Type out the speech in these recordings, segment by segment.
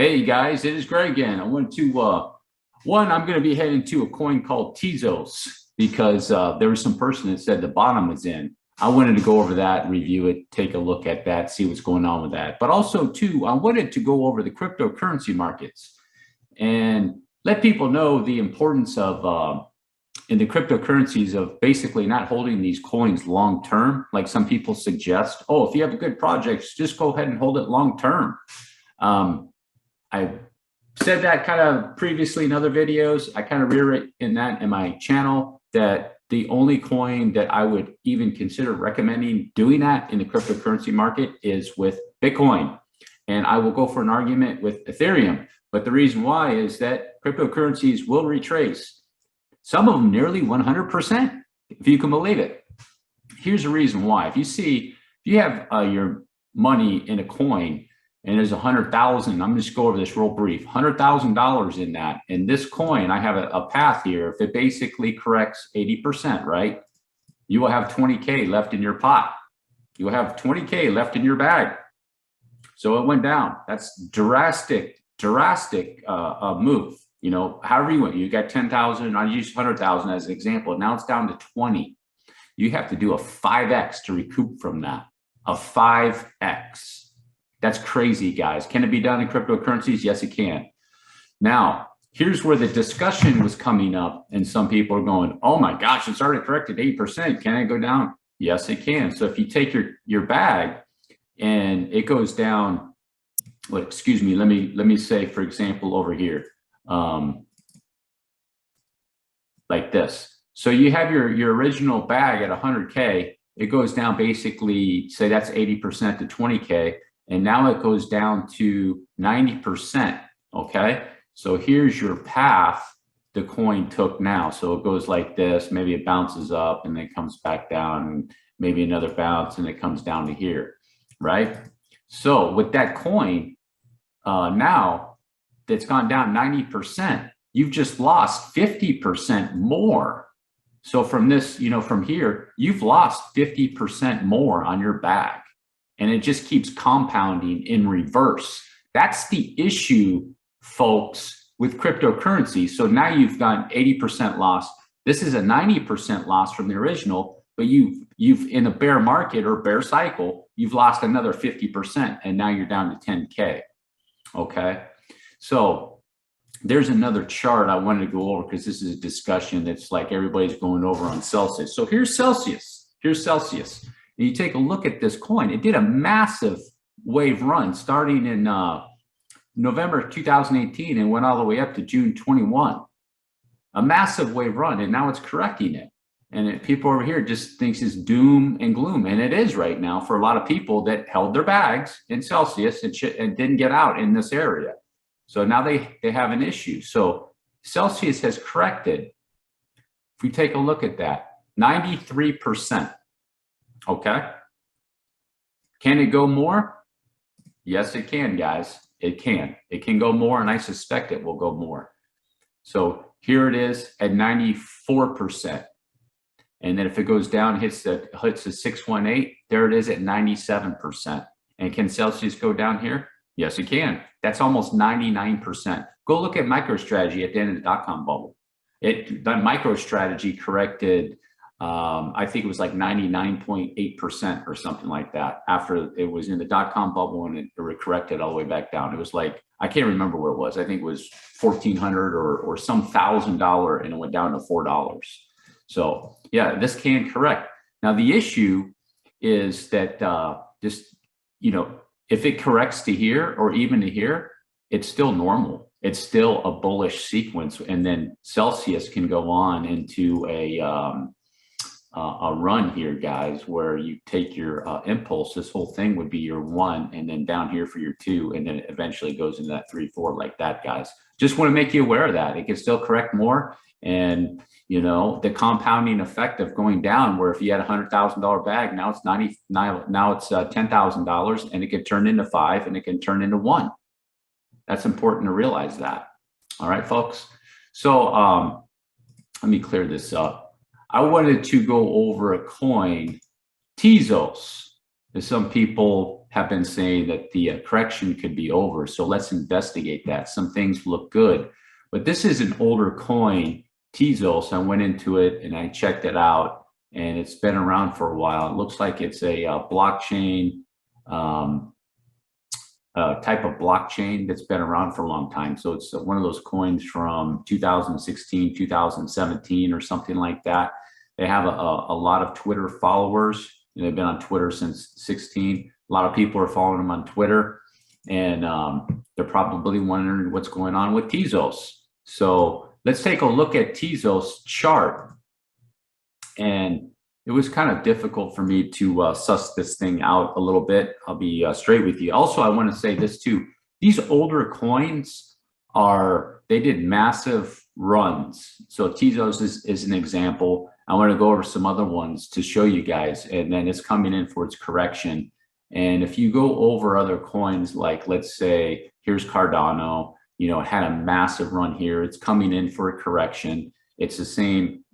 Hey guys, it is Greg again. I wanted to, I'm going to be heading to a coin called Tezos because there was some person that said the bottom was in. I wanted to go over that, review it, take a look at that, see what's going on with that. But also, too, I wanted to go over the cryptocurrency markets and let people know the importance of, in the cryptocurrencies, of basically not holding these coins long term, like some people suggest. Oh, if you have a good project, just go ahead and hold it long term. I said that kind of previously in other videos. I kind of reiterate in my channel that the only coin that I would even consider recommending doing that in the cryptocurrency market is with Bitcoin. And I will go for an argument with Ethereum. But the reason why is that cryptocurrencies will retrace, some of them nearly 100%, if you can believe it. Here's the reason why. If you have your money in a coin, and there's 100,000. I'm just go over this real brief. $100,000 in that. In this coin, I have a path here. If it basically corrects 80%, right? You will have 20K left in your pot. You will have 20K left in your bag. So it went down. That's drastic move. You know, however you went. You got 10,000. I used 100,000 as an example. Now it's down to 20. You have to do a 5x to recoup from that. A 5x. That's crazy, guys. Can it be done in cryptocurrencies? Yes, it can. Now, here's where the discussion was coming up, and some people are going, oh my gosh, it's already corrected 8%. Can it go down? Yes, it can. So if you take your bag and it goes down, well, excuse me, let me say, for example, over here, like this. So you have your original bag at 100K. It goes down basically, say that's 80% to 20K. And now it goes down to 90%, okay? So here's your path the coin took now. So it goes like this, maybe it bounces up and then comes back down, and maybe another bounce and it comes down to here, right? So with that coin, now that's gone down 90%, you've just lost 50% more. So from this, from here, you've lost 50% more on your bag. And it just keeps compounding in reverse. That's the issue, folks, with cryptocurrency. So now you've got 80% loss. This is a 90% loss from the original, but you've in a bear market or bear cycle, you've lost another 50%, and now you're down to 10K. Okay, so there's another chart I wanted to go over because this is a discussion that's like everybody's going over on Celsius. So here's Celsius. Here's Celsius. And you take a look at this coin, it did a massive wave run starting in November 2018 and went all the way up to June 21. A massive wave run, and now it's correcting it. And people over here just thinks it's doom and gloom, and it is right now for a lot of people that held their bags in Celsius and didn't get out in this area. So now they have an issue. So Celsius has corrected. If we take a look at that, 93%. Okay. Can it go more? Yes, it can, guys. It can. It can go more, and I suspect it will go more. So here it is at 94%. And then if it goes down, hits the 618, there it is at 97%. And can Celsius go down here? Yes, it can. That's almost 99%. Go look at MicroStrategy at the end of the dot-com bubble. That MicroStrategy corrected, I think it was like 99.8% or something like that after it was in the dot-com bubble, and it corrected all the way back down. It was like, I can't remember what it was. I think it was $1,400 or some $1,000, and it went down to $4. So yeah, this can correct. Now the issue is that if it corrects to here or even to here, it's still normal. It's still a bullish sequence, and then Celsius can go on into a run here, guys, where you take your impulse. This whole thing would be your 1, and then down here for your 2, and then it eventually goes into that 3, 4 like that, guys. Just want to make you aware of that. It can still correct more, and the compounding effect of going down, where if you had $100,000 bag, now it's $10,000, and it can turn into 5, and it can turn into 1. That's important to realize that. All right, folks. So let me clear this up. I wanted to go over a coin, Tezos. As some people have been saying that the correction could be over. So let's investigate that. Some things look good, but this is an older coin, Tezos. I went into it and I checked it out, and it's been around for a while. It looks like it's a blockchain type of blockchain that's been around for a long time. So it's one of those coins from 2016, 2017, or something like that. They have a lot of Twitter followers. They've been on Twitter since 16. A lot of people are following them on Twitter, and they're probably wondering what's going on with Tezos. So let's take a look at Tezos chart. And it was kind of difficult for me to suss this thing out a little bit. I'll be straight with you. Also, I want to say this too. These older coins they did massive runs. So Tezos is an example. I want to go over some other ones to show you guys, and then it's coming in for its correction. And if you go over other coins, like let's say, here's Cardano, it had a massive run here. It's coming in for a correction. It's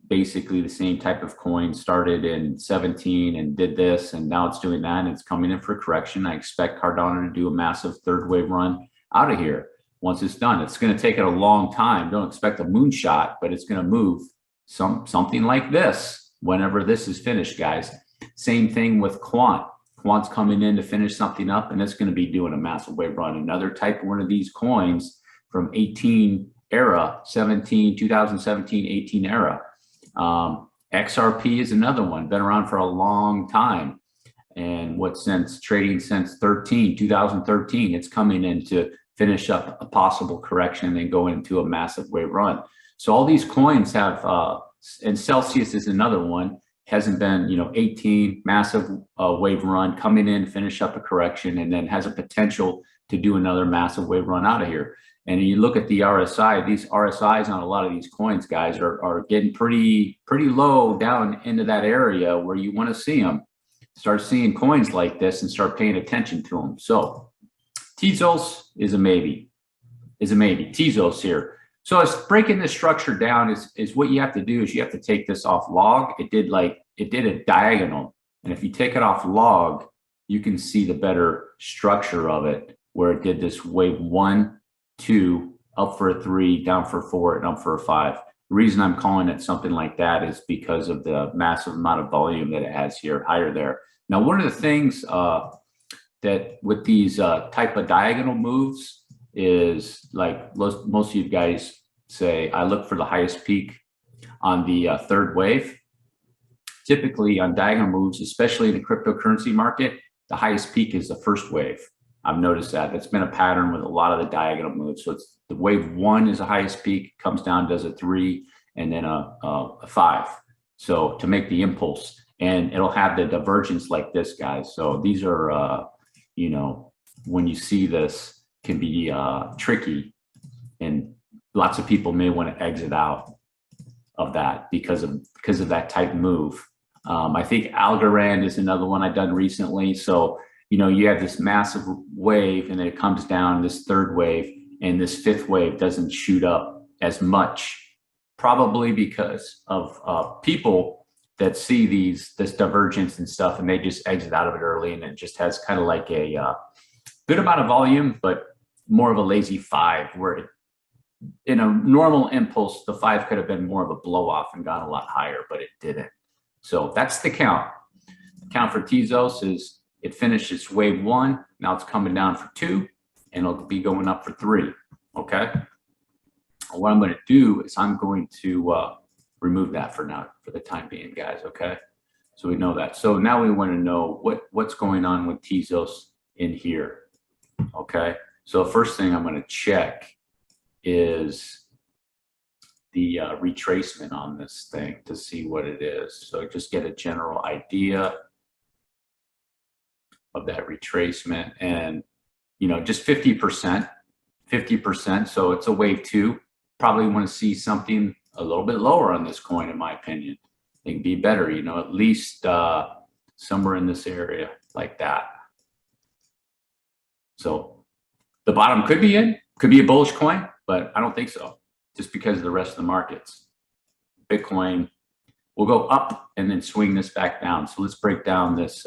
basically the same type of coin, started in 17 and did this, and now it's doing that, and it's coming in for a correction. I expect Cardano to do a massive third wave run out of here. Once it's done, it's going to take it a long time. Don't expect a moonshot, but it's going to move something like this whenever this is finished, guys. Same thing with Quant. Quant's coming in to finish something up, and it's going to be doing a massive wave run. Another type of one of these coins from 18 era, 2017, 18 era. XRP is another one, been around for a long time. And trading since 2013, it's coming in to finish up a possible correction and then go into a massive wave run. So all these coins have, and Celsius is another one, hasn't been, 18, massive wave run, coming in, finish up a correction, and then has a potential to do another massive wave run out of here. And you look at the RSI, these RSIs on a lot of these coins, guys, are getting pretty low down into that area where you want to see them. Start seeing coins like this and start paying attention to them. So Tezos is a maybe. Tezos here. So it's breaking this structure down is what you have to do is you have to take this off log. It did a diagonal. And if you take it off log, you can see the better structure of it, where it did this wave 1, 2, up for a 3, down for a 4, and up for a 5. The reason I'm calling it something like that is because of the massive amount of volume that it has here, higher there. Now, one of the things that with these type of diagonal moves is, like most of you guys say, I look for the highest peak on the third wave. Typically on diagonal moves, especially in the cryptocurrency market, the highest peak is the first wave. I've noticed that. That's been a pattern with a lot of the diagonal moves. So it's the wave 1 is the highest peak, comes down, does a 3, and then a 5. So to make the impulse, and it'll have the divergence like this, guys. So these are, when you see this, can be tricky, and lots of people may want to exit out of that because of that type move. I think Algorand is another one I've done recently. So you have this massive wave, and then it comes down, this third wave, and this fifth wave doesn't shoot up as much, probably because of people that see this divergence and stuff, and they just exit out of it early, and it just has kind of like a good amount of volume, but more of a lazy 5, where in a normal impulse, the 5 could have been more of a blow off and gone a lot higher, but it didn't. So that's the count. The count for Tezos is, it finished its wave 1. Now it's coming down for 2, and it'll be going up for 3. Okay. What I'm going to do is I'm going to remove that for now, for the time being, guys. Okay. So we know that. So now we want to know what's going on with Tezos in here. Okay. So the first thing I'm going to check is the retracement on this thing to see what it is. So just get a general idea of that retracement, and just 50%. So it's a wave 2. Probably want to see something a little bit lower on this coin, in my opinion. It can be better, at least somewhere in this area like that. So the bottom could be a bullish coin, but I don't think so, just because of the rest of the markets. Bitcoin will go up and then swing this back down. So let's break down this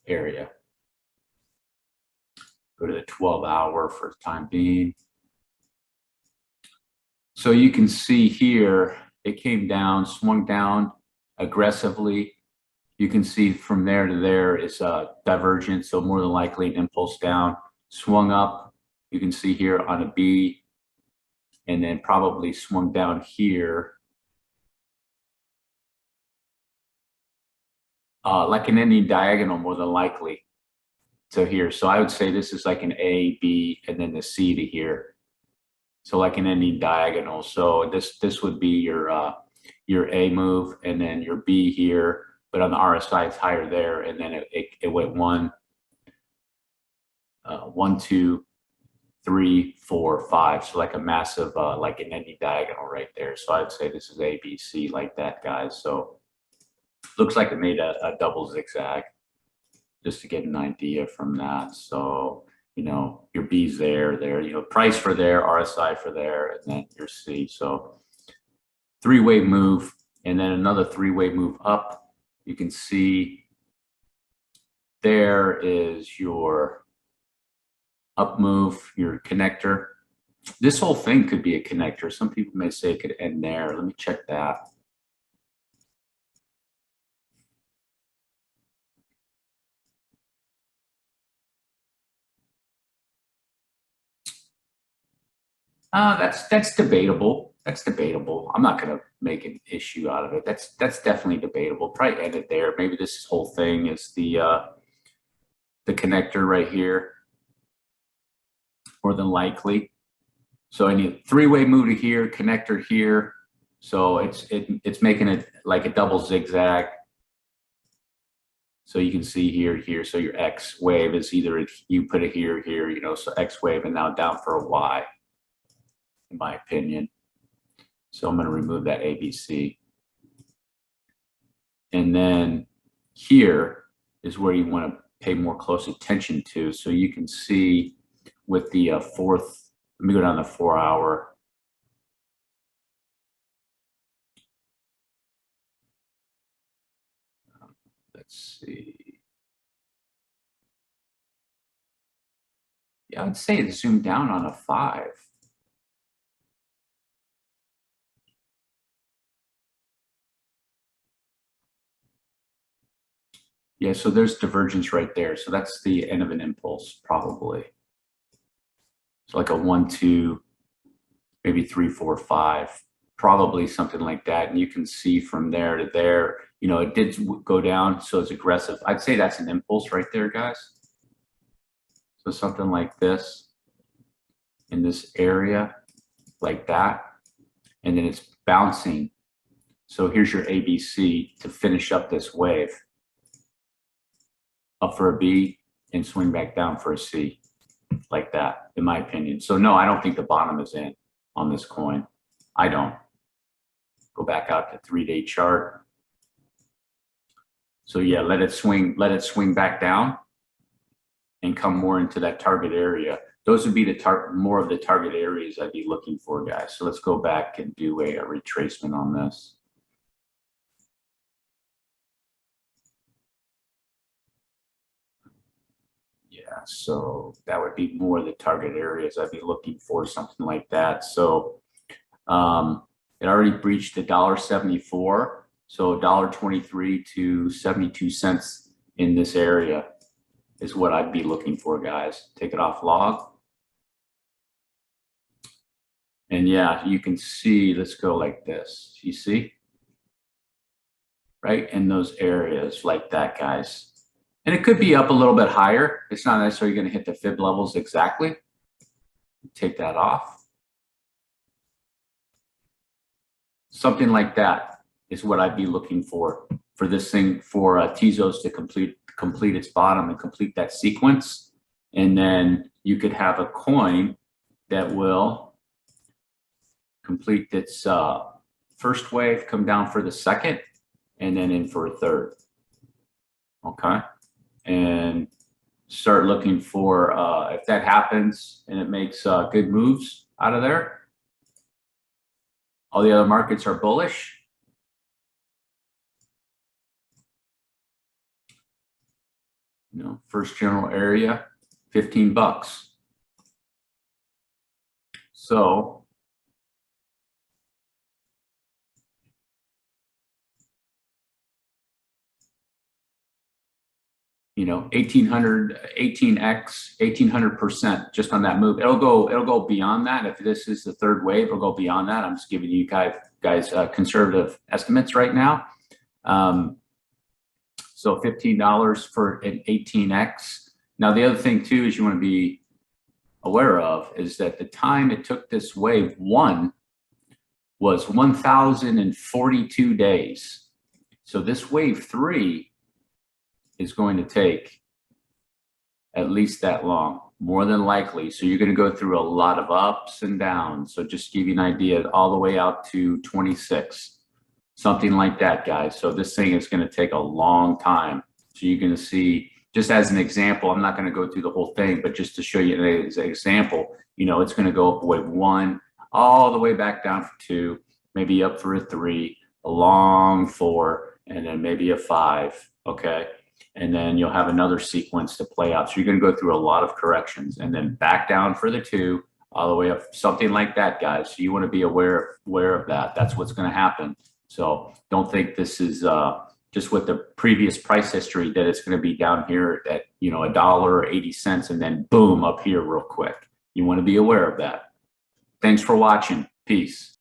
area. Go to the 12-hour for the time being. So you can see here, it came down, swung down aggressively. You can see from there to there is a divergence, so more than likely an impulse down, swung up. You can see here on a B, and then probably swung down here. Like an ending diagonal, more than likely, to here. So I would say this is like an A, B, and then the C to here. So like an ending diagonal. So this would be your A move, and then your B here. But on the RSI, it's higher there, and then it went 1, 2, 3, 4, 5. So like a massive, like an ending diagonal right there. So I'd say this is A, B, C, like that, guys. So looks like it made a double zigzag, just to get an idea from that. So, you know, your B's there, you know, price for there, RSI for there, and then your C. So 3-way move, and then another 3-way move up. You can see there is your up move, your connector. This whole thing could be a connector. Some people may say it could end there. Let me check that. That's debatable. That's debatable. I'm not going to make an issue out of it. That's definitely debatable. Probably end it there. Maybe this whole thing is the connector right here, more than likely. So I need 3-way move to here, connector here. So it's making it like a double zigzag. So you can see here. So your X wave is either you put it here, you know, so X wave, and now down for a Y, in my opinion. So I'm going to remove that ABC. And then here is where you want to pay more close attention to. So you can see with the fourth, let me go down the 4-hour. Let's see. Yeah, I'd say it zoomed down on a 5. Yeah, so there's divergence right there. So that's the end of an impulse, probably. So like a 1, 2, maybe 3, 4, 5, probably something like that. And you can see from there to there, you know, it did go down, so it's aggressive. I'd say that's an impulse right there, guys. So something like this in this area, like that, and then it's bouncing. So here's your ABC to finish up this wave. Up for a B and swing back down for a C, like that, in my opinion. So no, I don't think the bottom is in on this coin. I don't. Go back out to 3-day chart. So yeah, let it swing back down and come more into that target area. Those would be the more of the target areas I'd be looking for, guys. So let's go back and do a retracement on this. Yeah, so that would be more the target areas I'd be looking for, something like that. So it already breached the $1.74, so $1.23 to 72 cents in this area is what I'd be looking for, guys. Take it off log. And yeah, you can see, let's go like this. You see? Right in those areas like that, guys. And it could be up a little bit higher. It's not necessarily going to hit the fib levels exactly. Take that off. Something like that is what I'd be looking for this thing, for Tezos to complete its bottom and complete that sequence. And then you could have a coin that will complete its first wave, come down for the second, and then in for a third. Okay. And start looking for, if that happens and it makes good moves out of there, all the other markets are bullish. You know, first general area, 15 bucks. So you know, 18x, 1800% just on that move. It'll go beyond that. If this is the third wave, it'll go beyond that. I'm just giving you guys conservative estimates right now. So $15 for an 18x. Now, the other thing too is you want to be aware of is that the time it took this wave one was 1,042 days. So this wave three is going to take at least that long, more than likely. So you're going to go through a lot of ups and downs. So just to give you an idea, all the way out to 26, something like that, guys. So this thing is going to take a long time. So you're going to see, just as an example, I'm not going to go through the whole thing, but just to show you an example, you know, it's going to go up wave one, all the way back down for two, maybe up for a three, a long four, and then maybe a five. Okay. And then you'll have another sequence to play out. So you're going to go through a lot of corrections and then back down for the two, all the way up, something like that, guys. So you want to be aware of that. That's what's going to happen. So don't think this is just with the previous price history that it's going to be down here at, you know, $1.80 and then boom up here real quick. You want to be aware of that. Thanks for watching. Peace.